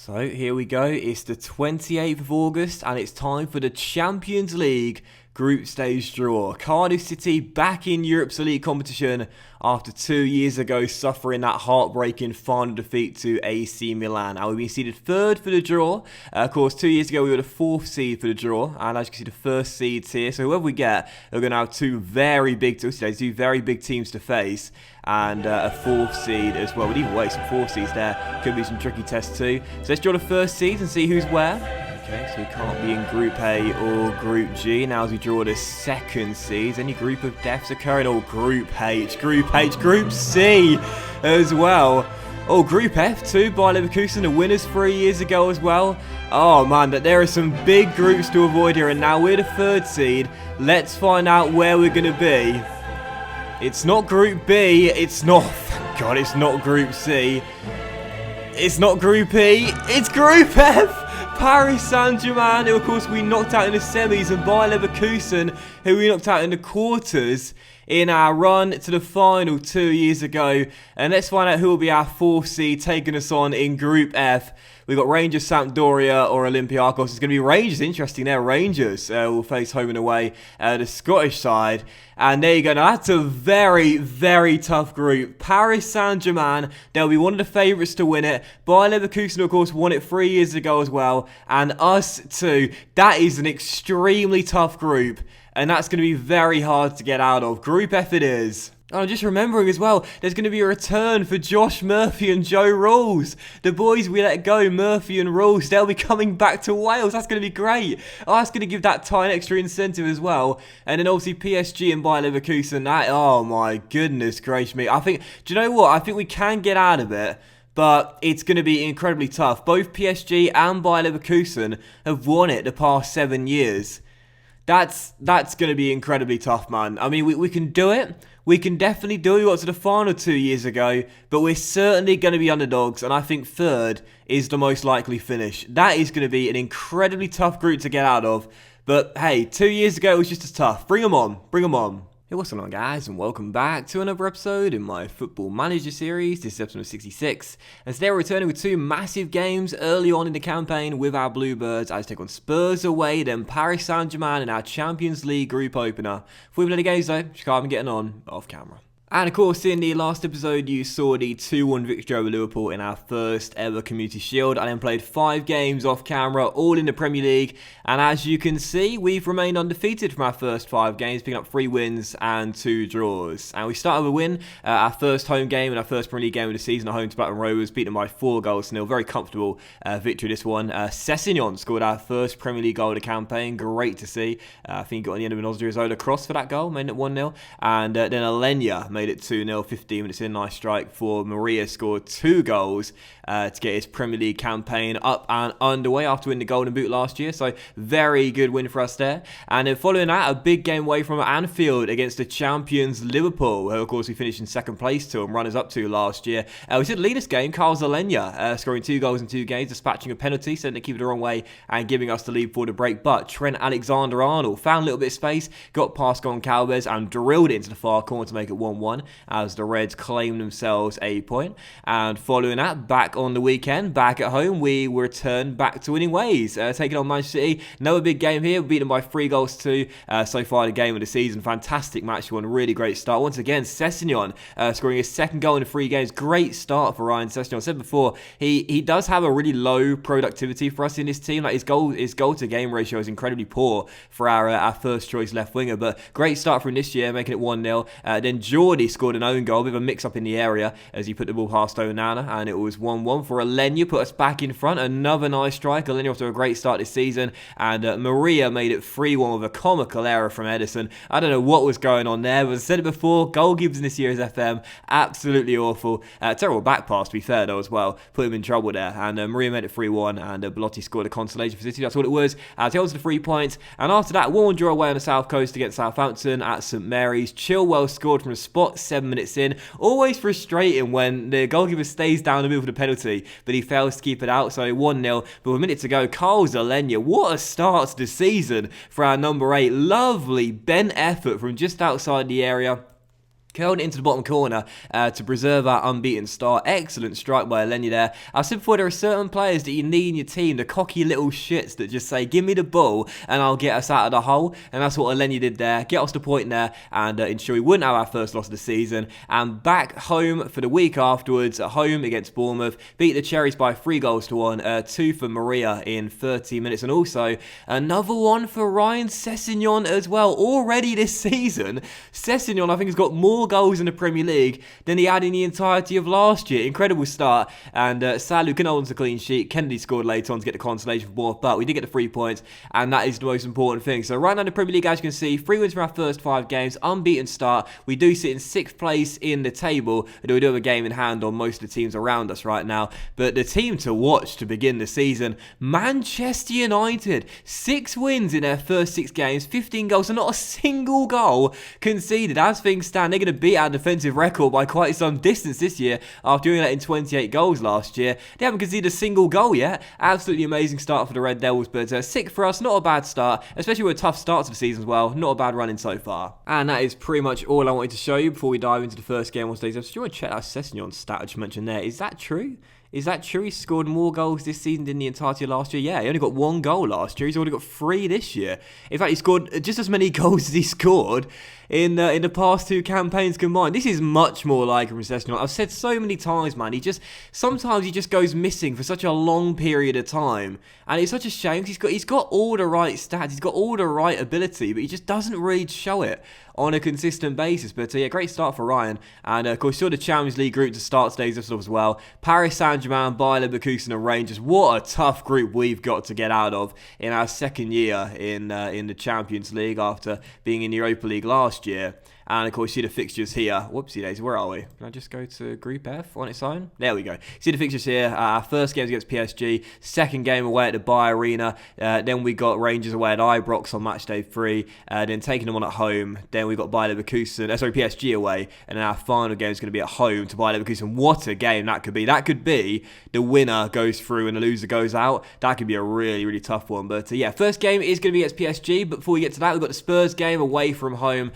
So here we go, it's the 28th of August and it's time for the Champions League group stage draw. Cardiff City back in Europe's elite competition after 2 years ago suffering that heartbreaking final defeat to AC Milan. And we've been seeded third for the draw. Of course, 2 years ago we were the fourth seed for the draw, and as you can see the first seeds here. So whoever we get, we're going to have two very big teams to face. And a fourth seed as well. But either way, some fourth seeds there. Could be some tricky tests too. So let's draw the first seeds and see who's where. Okay, so we can't be in Group A or Group G. Now as we draw the second seeds, any group of deaths occurring? Or Group H, Group C as well. Oh, Group F too, by Leverkusen, the winners 3 years ago as well. Oh man, that there are some big groups to avoid here. And now we're the third seed. Let's find out where we're going to be. It's not Group B, it's not, thank God, it's not Group C. It's not Group E, it's Group F! Paris Saint-Germain, who of course we knocked out in the semis, and Bayer Leverkusen, who we knocked out in the quarters in our run to the final 2 years ago. And let's find out who will be our fourth seed taking us on in Group F. We've got Rangers, Sampdoria or Olympiacos. It's going to be Rangers, interesting there. Rangers will face home and away the Scottish side. And there you go. Now that's a very, very tough group. Paris Saint-Germain, they'll be one of the favourites to win it. Bayer Leverkusen, of course, won it 3 years ago as well. And us too. That is an extremely tough group. And that's going to be very hard to get out of. Group F it is. Oh, I'm just remembering as well, there's going to be a return for Josh Murphy and Joe Rawls. The boys we let go, Murphy and Rawls, they'll be coming back to Wales. That's going to be great. Oh, that's going to give that tie an extra incentive as well. And then obviously PSG and Bayer Leverkusen, that, oh my goodness gracious me. Do you know what? I think we can get out of it. But it's going to be incredibly tough. Both PSG and Bayer Leverkusen have won it the past 7 years. That's going to be incredibly tough, man. I mean, we can do it. We can definitely do it. We got to the final 2 years ago, but we're certainly going to be underdogs, and I think third is the most likely finish. That is going to be an incredibly tough group to get out of, but hey, 2 years ago it was just as tough. Bring them on. Bring them on. Hey, what's going on, guys, and welcome back to another episode in my Football Manager series. This is episode 66, and today we're returning with two massive games early on in the campaign with our Bluebirds as they take on Spurs away, then Paris Saint-Germain in our Champions League group opener. Before we play the games though, just can't getting on off camera. And of course, in the last episode, you saw the 2-1 victory over Liverpool in our first ever Community Shield. I then played 5 games off camera, all in the Premier League. And as you can see, we've remained undefeated from our first 5 games, picking up 3 wins and 2 draws. And we started with a win, our first home game and our first Premier League game of the season at home to Blackburn Rovers, beating them by 4-0. Very comfortable victory this one. Sessegnon scored our first Premier League goal of the campaign. Great to see. I think he got on the end of an Odriozola cross for that goal, made it 1-0. And then Alenya made it 2-0, 15 minutes in, nice strike for Maria, scored 2 goals to get his Premier League campaign up and underway after winning the Golden Boot last year, so very good win for us there. And then following that, a big game away from Anfield against the champions Liverpool, who of course we finished in second place to and runners up to last year. We did lead this game, Carl Alenya, scoring 2 goals in 2 games, dispatching a penalty, sending it keep it the wrong way and giving us the lead for the break. But Trent Alexander-Arnold found a little bit of space, got past Goncalves and drilled it into the far corner to make it 1-1. As the Reds claim themselves a point. And following that, back on the weekend, back at home, we returned back to winning ways, taking on Manchester City. Another big game here, we beat them by 3-2 so far the game of the season. Fantastic match one, really great start. Once again, Sessegnon scoring his second goal in the 3 games. Great start for Ryan Sessegnon. I said before, he does have a really low productivity for us in this team. Like his goal to game ratio is incredibly poor for our first choice left winger, but great start from this year, making it 1-0. Then Geordie scored an own goal, a bit of a mix-up in the area as he put the ball past Onana, and it was 1-1 for Alenya, put us back in front. Another nice strike. Alenya off to a great start this season, and Maria made it 3-1 with a comical error from Edison. I don't know what was going on there, but I said it before, goalkeepers in this year's FM, absolutely awful. Terrible back pass, to be fair, though, as well. Put him in trouble there, and Maria made it 3-1, and Belotti scored a consolation for City. That's all it was. Tails to the 3 points, and after that, 1-1 draw away on the south coast against Southampton at St Mary's. Chilwell scored from the spot 7 minutes in. Always frustrating when the goalkeeper stays down the middle for the penalty, but he fails to keep it out, so 1-0. But with a minute to go, Carl Alenya, what a start to the season for our number 8. Lovely bent effort from just outside the area. curled it into the bottom corner to preserve our unbeaten start. Excellent strike by Alenya there. I said before, there are certain players that you need in your team, the cocky little shits that just say, give me the ball and I'll get us out of the hole. And that's what Alenya did there. Get us the point there and ensure we wouldn't have our first loss of the season. And back home for the week afterwards, at home against Bournemouth. Beat the Cherries by 3-1. 2 for Maria in 30 minutes. And also another one for Ryan Sessegnon as well. Already this season, Sessegnon I think has got more goals in the Premier League than he had in the entirety of last year. Incredible start, and sadly we couldn't hold on to a clean sheet. Kennedy scored later on to get the consolation for Bournemouth, but we did get the 3 points, and that is the most important thing. So right now in the Premier League, as you can see, 3 wins from our first 5 games, unbeaten start. We do sit in 6th place in the table, although we do have a game in hand on most of the teams around us right now. But the team to watch to begin the season, Manchester United, 6 wins in their first 6 games, 15 goals, so not a single goal conceded. As things stand, they're going to beat our defensive record by quite some distance this year after doing that in 28 goals last year. They haven't conceded a single goal yet. Absolutely amazing start for the Red Devils, but 6th for us, not a bad start, especially with a tough start to the season as well. Not a bad running so far. And that is pretty much all I wanted to show you before we dive into the first game on today's episode. Do you want to check that Sessegnon stat I just mentioned there? Is that true? Is that true? He scored more goals this season than the entirety of last year? Yeah, he only got 1 goal last year. He's already got 3 this year. In fact, he scored just as many goals as he scored in the past 2 campaigns combined. This is much more like him from Sessegnon. I've said so many times, man, sometimes he just goes missing for such a long period of time. And it's such a shame. He's got all the right stats. He's got all the right ability, but he just doesn't really show it on a consistent basis. But yeah, great start for Ryan. And of course, saw the Champions League group to start today's episode as well. Paris Saint-Germain, Bayer Leverkusen and Rangers. What a tough group we've got to get out of in our second year in the Champions League after being in the Europa League last year. And of course, see the fixtures here. Whoopsie daisy, where are we? Can I just go to Group F on its own? There we go. See the fixtures here. Our first game against PSG. Second game away at the Bayer Arena. Then we got Rangers away at Ibrox on match day 3. Then taking them on at home. Then we got Bayer Leverkusen, PSG away. And then our final game is going to be at home to Bayer Leverkusen. What a game that could be. That could be the winner goes through and the loser goes out. That could be a really, really tough one. But yeah, first game is going to be against PSG. But before we get to that, we've got the Spurs game away from home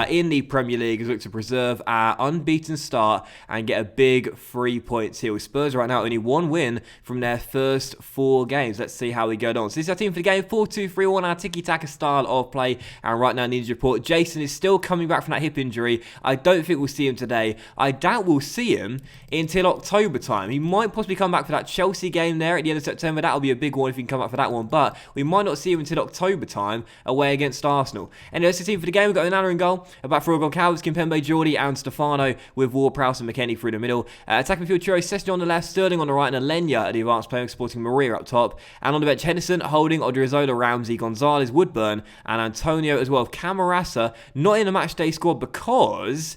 in the Premier League as we look to preserve our unbeaten start and get a big 3 points here. With Spurs right now only 1 win from their first 4 games. Let's see how we go on. So this is our team for the game. 4-2-3-1, our tiki-taka style of play. And right now, injury report. Jason is still coming back from that hip injury. I don't think we'll see him today. I doubt we'll see him until October time. He might possibly come back for that Chelsea game there at the end of September. That'll be a big one if he can come back for that one. But we might not see him until October time away against Arsenal. Anyway, that's the team for the game. We've got Onana in goal. About 4 goal Cowards, Kimpembe, Geordie and Stefano with Ward-Prowse and McKennie through the middle. Attacking midfield trio, Sessegnon on the left, Sterling on the right and Alenya at the advanced player supporting Maria up top. And on the bench, Henderson, Holding, Odriozola, Ramsey, Gonzalez, Woodburn and Antonio as well. Camarasa not in the matchday squad because...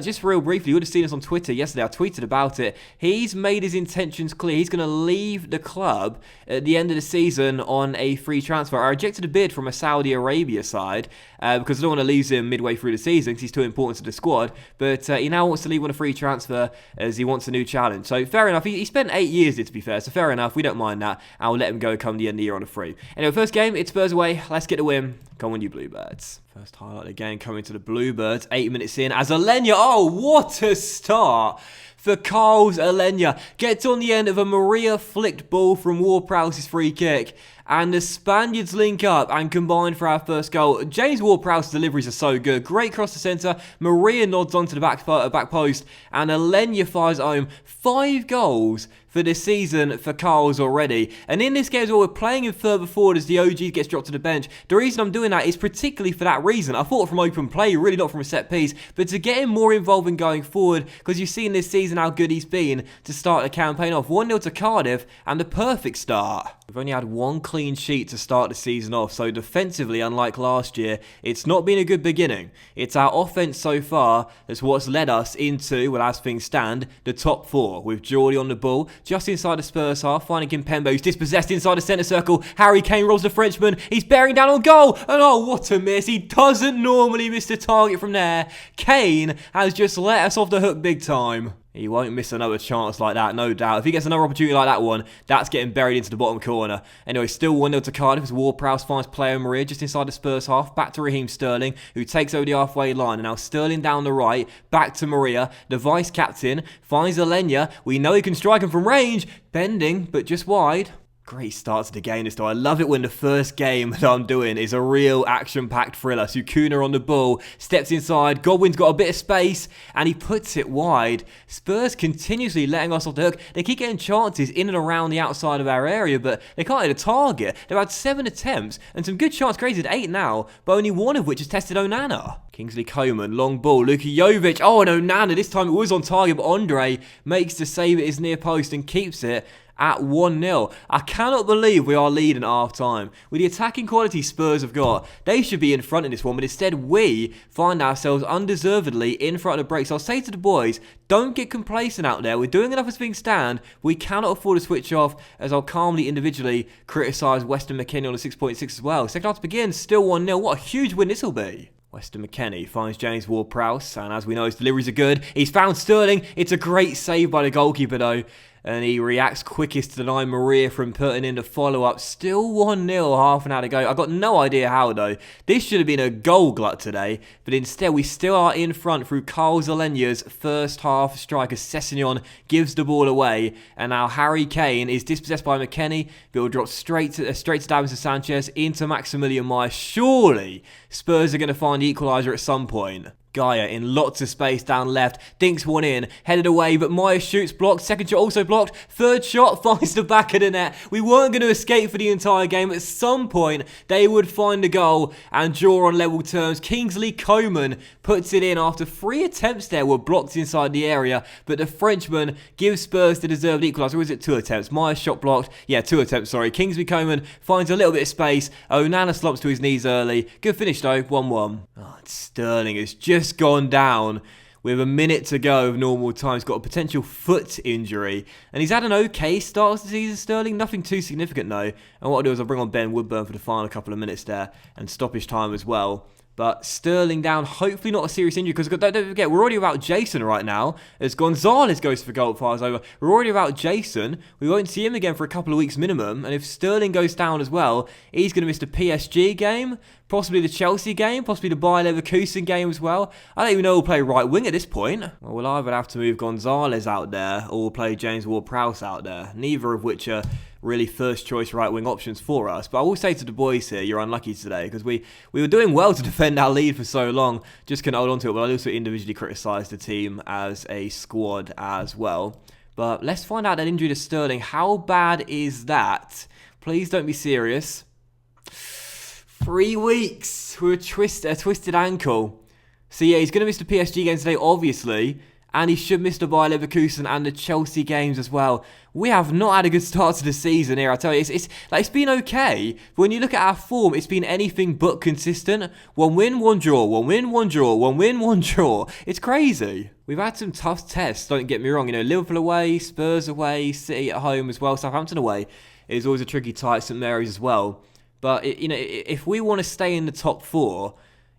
just real briefly, you would have seen us on Twitter yesterday. I tweeted about it. He's made his intentions clear. He's going to leave the club at the end of the season on a free transfer. I rejected a bid from a Saudi Arabia side because I don't want to lose him midway through the season because he's too important to the squad. But he now wants to leave on a free transfer as he wants a new challenge. So fair enough. He spent 8 years here, to be fair. So fair enough. We don't mind that. And we'll let him go come the end of the year on a free. Anyway, first game, it's Spurs away. Let's get the win. Come on, you Bluebirds. First highlight of the game coming to the Bluebirds. 8 minutes in as Alenya. Oh, what a start for Carlos Alenya. Gets on the end of a Maria flicked ball from Ward-Prowse's free kick. And the Spaniards link up and combine for our first goal. James Ward-Prowse's deliveries are so good. Great cross to centre. Maria nods onto the back post. And Alenya fires home. 5 goals for this season for Carlos already. And in this game as well, we're playing him further forward as the OG gets dropped to the bench. The reason I'm doing that is particularly for that reason. I thought from open play, really not from a set piece, but to get him more involved in going forward, because you've seen this season how good he's been to start the campaign off. 1-0 to Cardiff, and the perfect start. We've only had 1 clean sheet to start the season off, so defensively, unlike last year, it's not been a good beginning. It's our offense so far that's what's led us into, well, as things stand, the top 4, with Geordie on the ball, just inside the Spurs half, finding Kimpembe, who's dispossessed inside the centre circle. Harry Kane rolls the Frenchman, he's bearing down on goal, and oh, what a miss. He doesn't normally miss the target from there. Kane has just let us off the hook big time. He won't miss another chance like that, no doubt. If he gets another opportunity like that one, that's getting buried into the bottom corner. Anyway, still 1-0 to Cardiff as Ward-Prowse finds Player Maria just inside the Spurs half. Back to Raheem Sterling, who takes over the halfway line. And now Sterling down the right, back to Maria. The vice-captain finds Alenya. We know he can strike him from range. Bending, but just wide. Great start to the game this time. I love it when the first game that I'm doing is a real action-packed thriller. Sukuna on the ball, steps inside, Godwin's got a bit of space, and he puts it wide. Spurs continuously letting us off the hook. They keep getting chances in and around the outside of our area, but they can't hit a target. They've had 7 attempts, and some good shots created, 8 now, but only one of which has tested Onana. Kingsley Coman, long ball, Luka Jovic, oh, and Onana, this time it was on target, but Andre makes the save at his near post and keeps it at 1-0. I cannot believe we are leading at half-time. With the attacking quality Spurs have got, they should be in front in this one, but instead we find ourselves undeservedly in front of the break. So I'll say to the boys, don't get complacent out there. We're doing enough as things stand. We cannot afford to switch off, as I'll calmly individually criticise Weston McKennie on the 6.6 as well. Second half to begin, still 1-0. What a huge win this will be. Weston McKennie finds James Ward-Prowse, and as we know, his deliveries are good. He's found Sterling. It's a great save by the goalkeeper, though. And he reacts quickest to deny Maria from putting in the follow-up. Still 1-0, half an hour to go. I got no idea how, though. This should have been a goal glut today, but instead we still are in front through Carl Zelenya's first half strike as Sessegnon gives the ball away. And now Harry Kane is dispossessed by McKennie, but will drop straight to Davinson Sanchez into Maximilian Meyer. Surely Spurs are going to find the equaliser at some point. Gaia in lots of space down left, dinks one in, headed away, but Meyer shoots, blocked, second shot also blocked, third shot finds the back of the net. We weren't going to escape for the entire game. At some point, they would find a goal and draw on level terms. Kingsley Coman puts it in after 3 attempts there were blocked inside the area, but the Frenchman gives Spurs the deserved equaliser. Or is it 2 attempts? Meyer's shot blocked. Yeah, 2 attempts, sorry. Kingsley Coman finds a little bit of space. Onana slumps to his knees early. Good finish though, 1-1. Oh, Sterling has just gone down with a minute to go of normal time. He's got a potential foot injury, and he's had an okay start to the season, Sterling. Nothing too significant though. And what I'll do is I'll bring on Ben Woodburn for the final couple of minutes there and stoppage time as well. But Sterling down, hopefully not a serious injury, because don't forget, we're already without Jason right now, as Gonzalez goes for goal fire's over. We're already without Jason. We won't see him again for a couple of weeks minimum, and if Sterling goes down as well, he's going to miss the PSG game, possibly the Chelsea game, possibly the Bayer Leverkusen game as well. I don't even know who'll play right wing at this point. Well, we'll either have to move Gonzalez out there, or we'll play James Ward-Prowse out there, neither of which are really first choice right wing options for us. But I will say to the boys here, you're unlucky today, because we were doing well to defend our lead for so long, just couldn't hold on to it. But I'll also individually criticise the team as a squad as well. But let's find out that injury to Sterling. How bad is that? Please don't be serious. 3 weeks with a twisted ankle. So yeah, he's going to miss the PSG game today, obviously. And he should miss the Bayer Leverkusen and the Chelsea games as well. We have not had a good start to the season here, I tell you. It's been okay. But when you look at our form, it's been anything but consistent. 1 win, 1 draw, 1 win, 1 draw, 1 win, 1 draw. It's crazy. We've had some tough tests, don't get me wrong. You know, Liverpool away, Spurs away, City at home as well, Southampton away is always a tricky tie, St Mary's as well. But, if we want to stay in the top 4...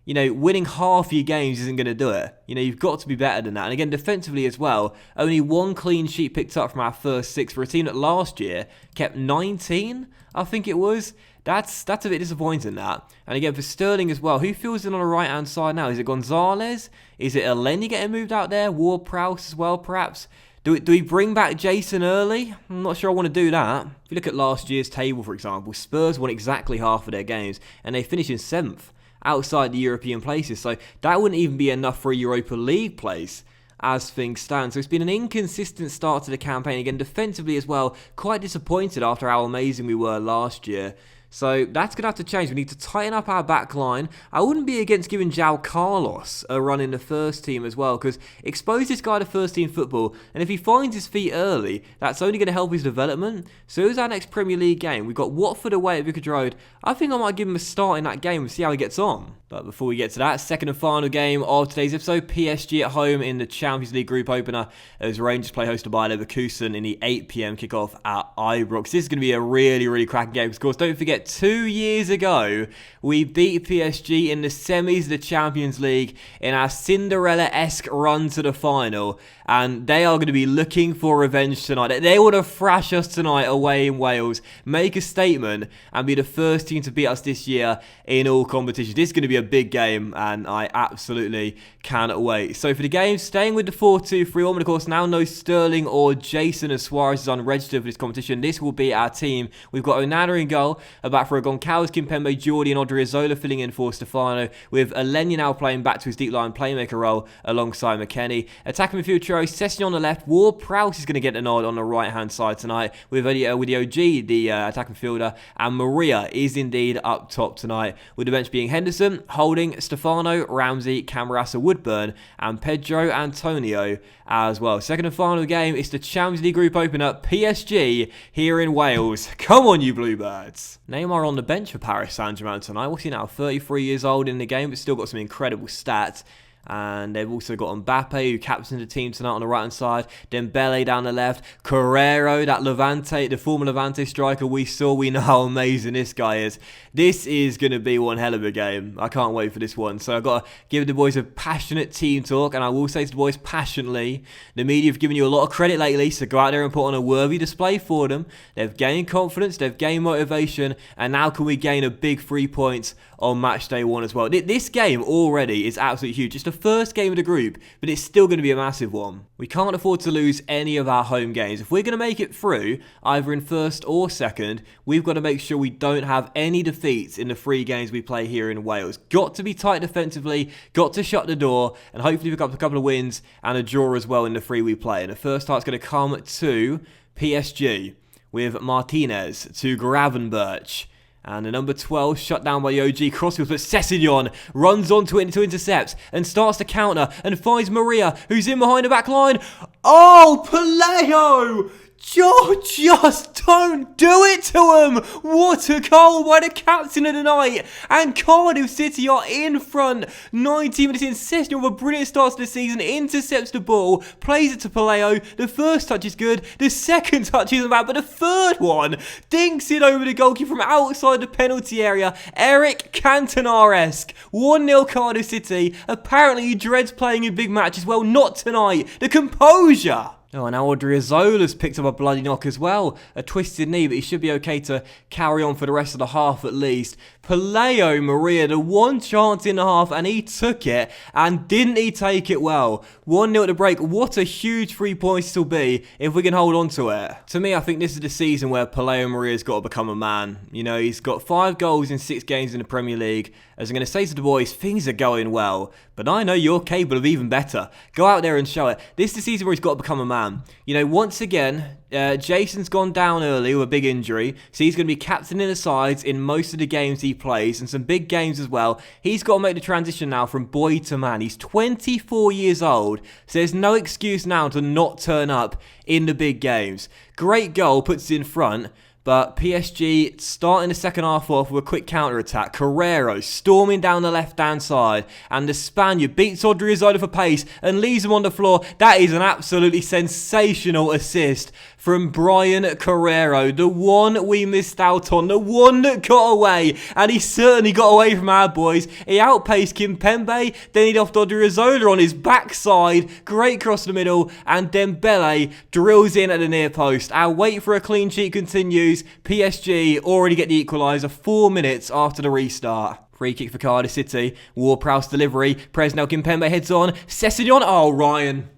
winning half your games isn't going to do it. You've got to be better than that. And again, defensively as well, only 1 clean sheet picked up from our first 6 for a team that last year kept 19, I think it was. That's a bit disappointing, that. And again, for Sterling as well, who fills in on the right-hand side now? Is it Gonzalez? Is it Eleni getting moved out there? Ward-Prowse as well, perhaps? Do we bring back Jason early? I'm not sure I want to do that. If you look at last year's table, for example, Spurs won exactly half of their games, and they finished in 7th. Outside the European places, so that wouldn't even be enough for a Europa League place as things stand. So it's been an inconsistent start to the campaign. Again, defensively as well, quite disappointed after how amazing we were last year. So that's going to have to change. We need to tighten up our back line. I wouldn't be against giving João Carlos a run in the first team as well, because expose this guy to first team football, and if he finds his feet early, that's only going to help his development. So who's our next Premier League game? We've got Watford away at Vicarage Road. I think I might give him a start in that game and see how he gets on. But before we get to that, second and final game of today's episode, PSG at home in the Champions League group opener as Rangers play host to Bayer Leverkusen in the 8 PM kickoff at Ibrox. This is going to be a really, really cracking game. Of course, don't forget, forget, 2 years ago, we beat PSG in the semis of the Champions League in our Cinderella-esque run to the final. And they are going to be looking for revenge tonight. They want to thrash us tonight away in Wales, make a statement, and be the first team to beat us this year in all competitions. This is going to be a big game, and I absolutely cannot wait. So for the game, staying with the 4-2-3-1, but of course now no Sterling or Jason, as Suarez is unregistered for this competition. This will be our team. We've got Onana in goal, back for Goncalves, Kimpembe, Jordi and Odriozola filling in for Stefano, with Alenya now playing back to his deep line playmaker role alongside McKennie. Attacking midfield trio, Sessegnon on the left, Ward-Prowse is going to get the nod on the right hand side tonight with the OG, the attacking midfielder, and Maria is indeed up top tonight, with the bench being Henderson, Holding, Stefano, Ramsey, Camarasa, Woodburn and Pedro Antonio as well. Second and final game, it's the Champions League group opener, PSG here in Wales. Come on, you Bluebirds. Neymar on the bench for Paris Saint-Germain tonight. What's he now? 33 years old in the game, but still got some incredible stats. And they've also got Mbappe, who captained the team tonight on the right-hand side. Dembele down the left. Carrero, that Levante, the former Levante striker we saw. We know how amazing this guy is. This is going to be one hell of a game. I can't wait for this one. So I've got to give the boys a passionate team talk. And I will say to the boys passionately, the media have given you a lot of credit lately. So go out there and put on a worthy display for them. They've gained confidence. They've gained motivation. And now can we gain a big 3 points on match day 1 as well. This game already is absolutely huge. It's the first game of the group, but it's still going to be a massive one. We can't afford to lose any of our home games. If we're going to make it through, either in first or second, we've got to make sure we don't have any defeats in the 3 games we play here in Wales. Got to be tight defensively, got to shut the door, and hopefully pick up a couple of wins and a draw as well in the 3 we play. And the first start's going to come to PSG with Martinez to Gravenberch. And the number 12 shut down by the OG crossfield, but Sessegnon runs onto it into intercepts and starts to counter and finds Maria, who's in behind the back line. Oh, Paleo! Just don't do it to him! What a goal by the captain of the night! And Cardiff City are in front. 19 minutes in, Sessegnon with a brilliant start to the season, intercepts the ball, plays it to Paleo. The first touch is good, the second touch isn't bad, but the third one dinks it over the goalkeeper from outside the penalty area. Eric Cantona-esque. 1-0 Cardiff City. Apparently he dreads playing in big matches. Well, not tonight. The composure. Oh, and now Odriozola's picked up a bloody knock as well. A twisted knee, but he should be okay to carry on for the rest of the half at least. Paleo Maria, the one chance in the half, and he took it, and didn't he take it well? 1-0 at the break. What a huge 3 points to be if we can hold on to it. To me, I think this is the season where Paleo Maria's got to become a man. You know, he's got 5 goals in 6 games in the Premier League. As I'm going to say to the boys, things are going well, but I know you're capable of even better. Go out there and show it. This is the season where he's got to become a man. You know, once again, Jason's gone down early with a big injury, so he's going to be captaining the sides in most of the games he plays, and some big games as well. He's got to make the transition now from boy to man. He's 24 years old, so there's no excuse now to not turn up in the big games. Great goal, puts it in front. But PSG starting the second half off with a quick counter-attack. Carrero storming down the left-hand side. And the Spaniard beats Odriozola for pace and leaves him on the floor. That is an absolutely sensational assist from Brian Carrero. The one we missed out on. The one that got away. And he certainly got away from our boys. He outpaced Kimpembe. Then he left Odriozola on his backside. Great cross to the middle. And Dembele drills in at the near post. Our wait for a clean sheet continues. PSG already get the equaliser 4 minutes after the restart. Free kick for Cardiff City. Ward-Prowse delivery. Presnel Kimpembe heads on. Sessegnon. Oh, Ryan.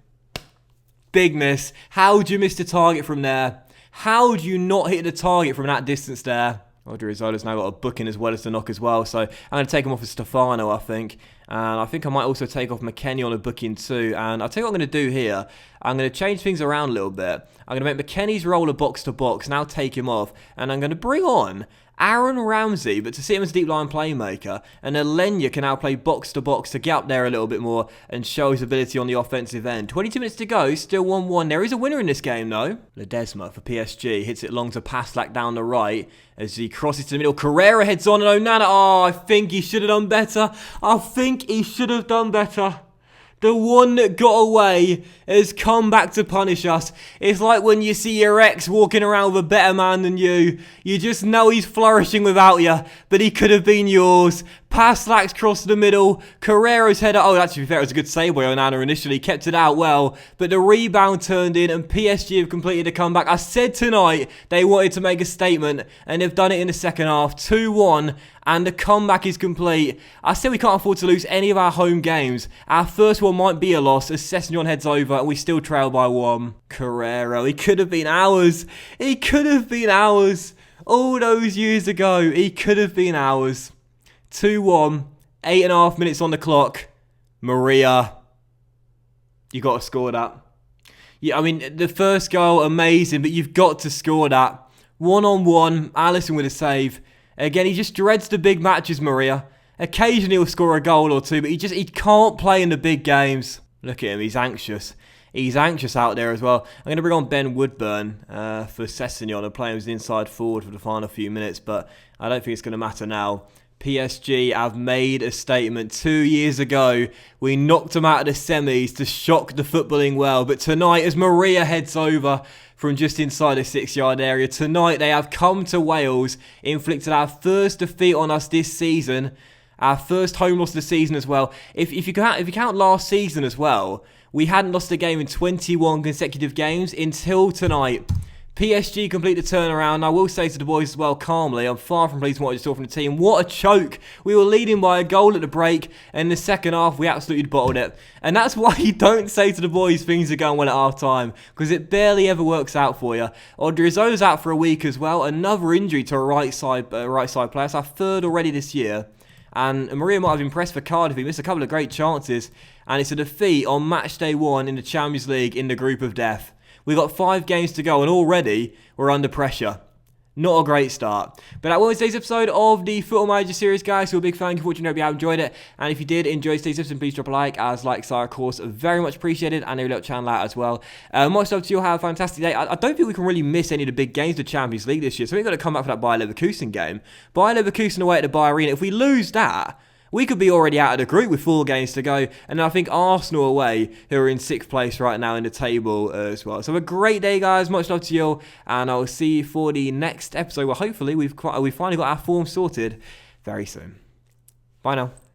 Big miss. How do you miss the target from there? How do you not hit the target from that distance there? Odriozola's now got a booking as well as the knock as well. So I'm going to take him off as Stefano, I think. And I think I might also take off McKennie on a booking too. And I'll tell you what I'm going to do here. I'm going to change things around a little bit. I'm going to make McKennie's role a box-to-box. Now take him off. And I'm going to bring on Aaron Ramsey, but to see him as a deep line playmaker. And Alenya can now play box-to-box to get up there a little bit more and show his ability on the offensive end. 22 minutes to go, still 1-1. There is a winner in this game though. Ledesma for PSG hits it long to Paslak down the right as he crosses to the middle. Carrera heads on and Onana. Oh, I think he should have done better. I think he should have done better. The one that got away has come back to punish us. It's like when you see your ex walking around with a better man than you. You just know he's flourishing without you, but he could have been yours. Pass slacks cross the middle. Carrero's header. Oh, actually, to be fair, it was a good save by Onana initially. Kept it out well, but the rebound turned in and PSG have completed a comeback. I said tonight they wanted to make a statement, and they've done it in the second half. 2-1. And the comeback is complete. I said we can't afford to lose any of our home games. Our first one might be a loss as Sessegnon heads over and we still trail by 1. Carrero, he could have been ours. He could have been ours. All those years ago, he could have been ours. 2-1, 8.5 minutes on the clock. Maria, you got to score that. Yeah, I mean, the first goal, amazing, but you've got to score that. 1-on-1, Alisson with a save. Again, he just dreads the big matches, Maria. Occasionally he'll score a goal or two, but he can't play in the big games. Look at him, he's anxious. He's anxious out there as well. I'm going to bring on Ben Woodburn for Sessegnon and play him as an inside forward for the final few minutes, but I don't think it's going to matter now. PSG have made a statement. 2 years ago, we knocked them out of the semis to shock the footballing world. But tonight, as Maria heads over from just inside the 6-yard area, tonight they have come to Wales, inflicted our first defeat on us this season, our first home loss of the season as well. If you count last season as well, we hadn't lost a game in 21 consecutive games until tonight. PSG complete the turnaround. I will say to the boys as well, calmly, I'm far from pleased with what I just saw from the team. What a choke. We were leading by a goal at the break, and in the second half, we absolutely bottled it. And that's why you don't say to the boys things are going well at half-time, because it barely ever works out for you. Odrizo's out for a week as well. Another injury to a right side player. It's our third already this year. And Maria might have impressed for Cardiff. He missed a couple of great chances. And it's a defeat on match day 1 in the Champions League in the group of death. We've got 5 games to go and already we're under pressure. Not a great start. But that was today's episode of the Football Manager series, guys. So a big thank you for watching. I hope you have enjoyed it. And if you did enjoy today's episode, please drop a like, as likes are, of course, very much appreciated. And a little channel out as well. Much love to you all. Have a fantastic day. I don't think we can really miss any of the big games of the Champions League this year. So we've got to come back for that Bayer Leverkusen game. Bayer Leverkusen away at the Bayer Arena. If we lose that, we could be already out of the group with 4 games to go. And I think Arsenal away, who are in 6th place right now in the table as well. So a great day, guys. Much love to you all. And I'll see you for the next episode where hopefully we've finally got our form sorted very soon. Bye now.